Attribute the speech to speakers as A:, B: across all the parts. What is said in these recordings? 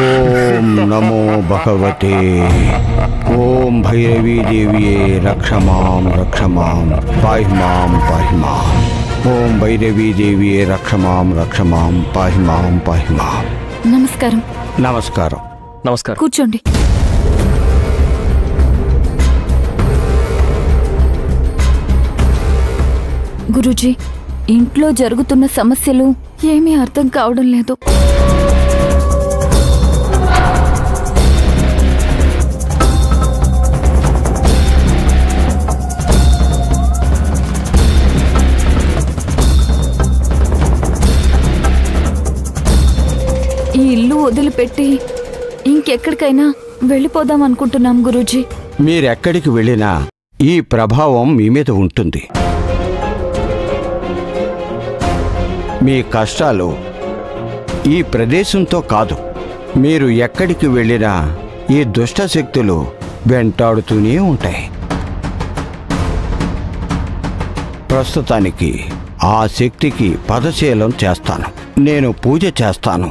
A: ఓం నమో భగవతే. ఓం భైరవీ దేవియే రక్షమాం రక్షమాం పాహిమాం పాహిమాం. ఓం భైరవీ దేవియే రక్షమాం రక్షమాం పాహిమాం పాహిమాం.
B: నమస్కారం.
A: నమస్కారం.
C: నమస్కారం.
B: కూర్చోండి. గురూజీ, ఇంట్లో జరుగుతున్న సమస్యలు ఏమీ అర్థం కావడం లేదు. ఈ ఇల్లు వదిలిపెట్టి ఇంకెక్కడికైనా వెళ్ళిపోదాం అనుకుంటున్నాం గురూజీ.
A: మీరెక్కడికి వెళ్ళినా ఈ ప్రభావం మీ మీద ఉంటుంది. మీ కష్టాలు ఈ ప్రదేశంతో కాదు, మీరు ఎక్కడికి వెళ్ళినా ఈ దుష్ట శక్తులు వెంటాడుతూనే ఉంటాయి. ప్రస్తుతానికి ఆ శక్తికి పదశీలం చేస్తాను, నేను పూజ చేస్తాను.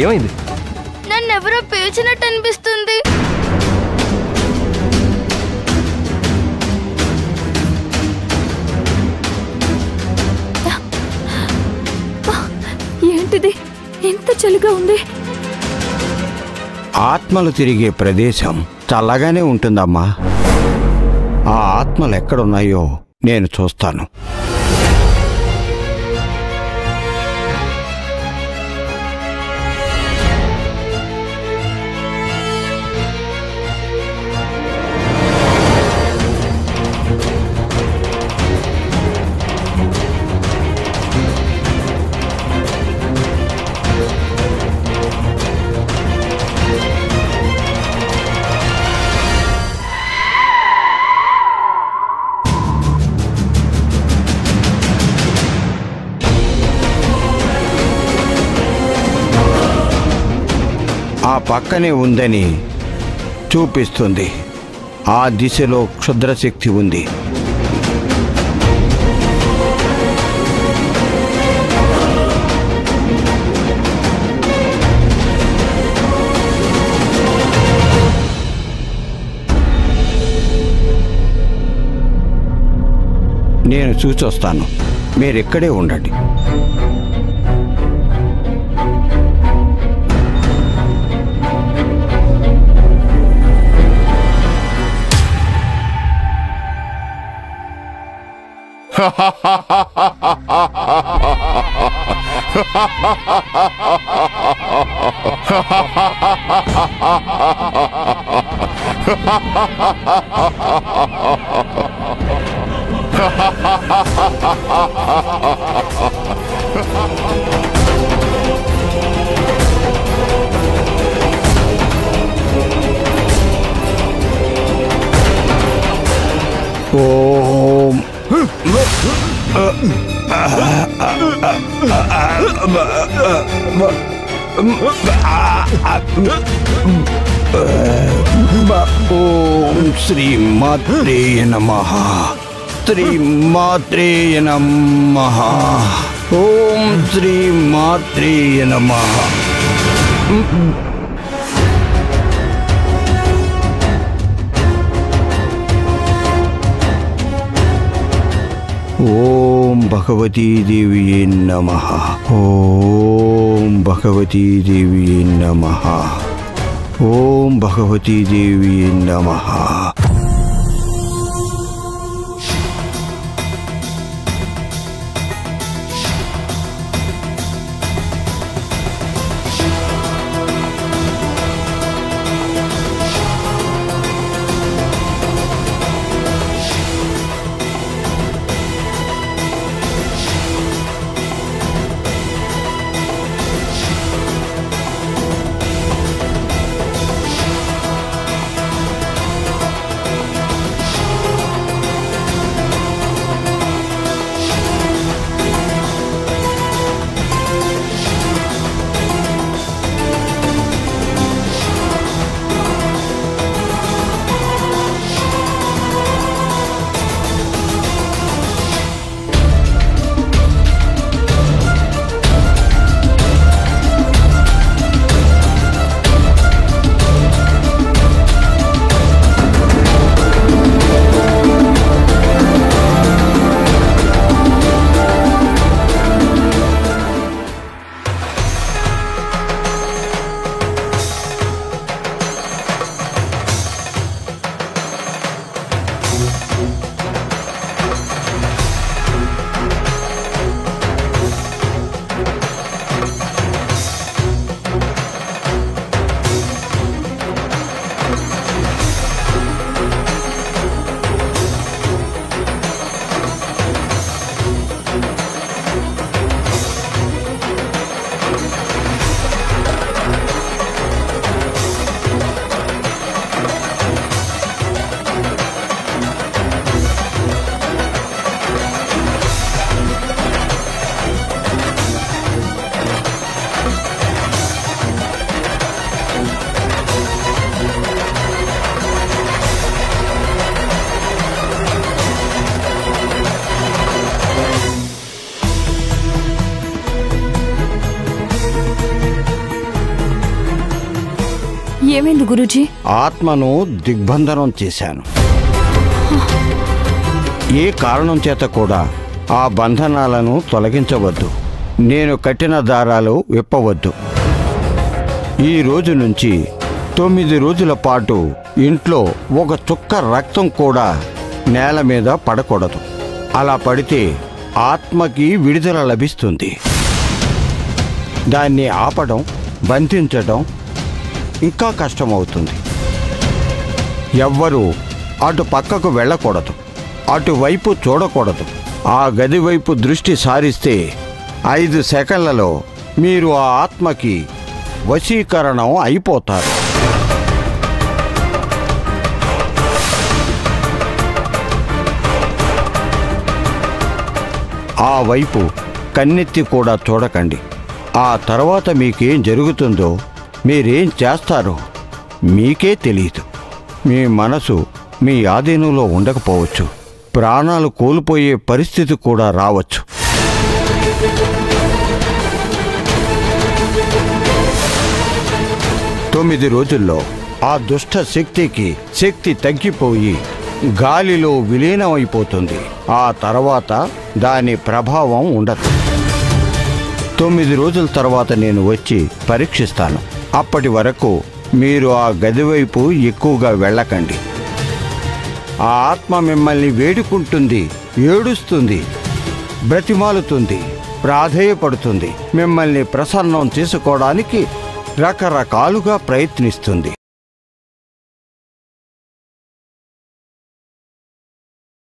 C: ఏమైంది?
D: నన్నెవరో పిలిచినట్టు అనిపిస్తుంది.
B: ఏంటిది, ఎంత చలిగా ఉంది?
A: ఆత్మలు తిరిగే ప్రదేశం చల్లగానే ఉంటుందమ్మా. ఆ ఆత్మలు ఎక్కడున్నాయో నేను చూస్తాను. ఆ పక్కనే ఉందని చూపిస్తుంది. ఆ దిశలో క్షుద్రశక్తి ఉంది. నేను చూసొస్తాను, మీరిక్కడే ఉండండి. ఓం ఓం శ్రీ మాత్రే నమః. శ్రీ మాత్రే నమః. ఓం శ్రీ మాత్రే నమః. ఓం భగవతీ దేవియే నమః. ఓం భగవతీ దేవియే నమః. ఓం భగవతీ దేవియే నమః.
B: ఏమైంది గురూజీ?
A: ఆత్మను దిగ్బంధనం చేశాను. ఏ కారణం చేత కూడా ఆ బంధనాలను తొలగించవద్దు. నేను కట్టిన దారాలు విప్పవద్దు. ఈ రోజు నుంచి 9 రోజుల పాటు ఇంట్లో ఒక చుక్క రక్తం కూడా నేల మీద పడకూడదు. అలా పడితే ఆత్మకి విడుదల లభిస్తుంది. దాన్ని ఆపడం, బంధించడం ఇంకా కష్టమవుతుంది. ఎవ్వరూ అటు పక్కకు వెళ్ళకూడదు, అటువైపు చూడకూడదు. ఆ గది వైపు దృష్టి సారిస్తే 5 సెకన్లలో మీరు ఆ ఆత్మకి వశీకరణం అయిపోతారు. ఆ వైపు కన్నెత్తి కూడా చూడకండి. ఆ తర్వాత మీకేం జరుగుతుందో, మీరేం చేస్తారో మీకే తెలియదు. మీ మనసు మీ ఆధీనంలో ఉండకపోవచ్చు. ప్రాణాలు కోల్పోయే పరిస్థితి కూడా రావచ్చు. తొమ్మిది రోజుల్లో ఆ దుష్ట శక్తికి శక్తి తగ్గిపోయి గాలిలో విలీనమైపోతుంది. ఆ తర్వాత దాని ప్రభావం ఉండదు. 9 రోజుల తర్వాత నేను వచ్చి పరీక్షిస్తాను. అప్పటి వరకు మీరు ఆ గది వైపు ఎక్కువగా వెళ్ళకండి. ఆ ఆత్మ మిమ్మల్ని వేడుకుంటుంది, ఏడుస్తుంది, బ్రతిమాలుతుంది, ప్రాధేయపడుతుంది. మిమ్మల్ని ప్రసన్నం చేసుకోవడానికి రకరకాలుగా ప్రయత్నిస్తుంది.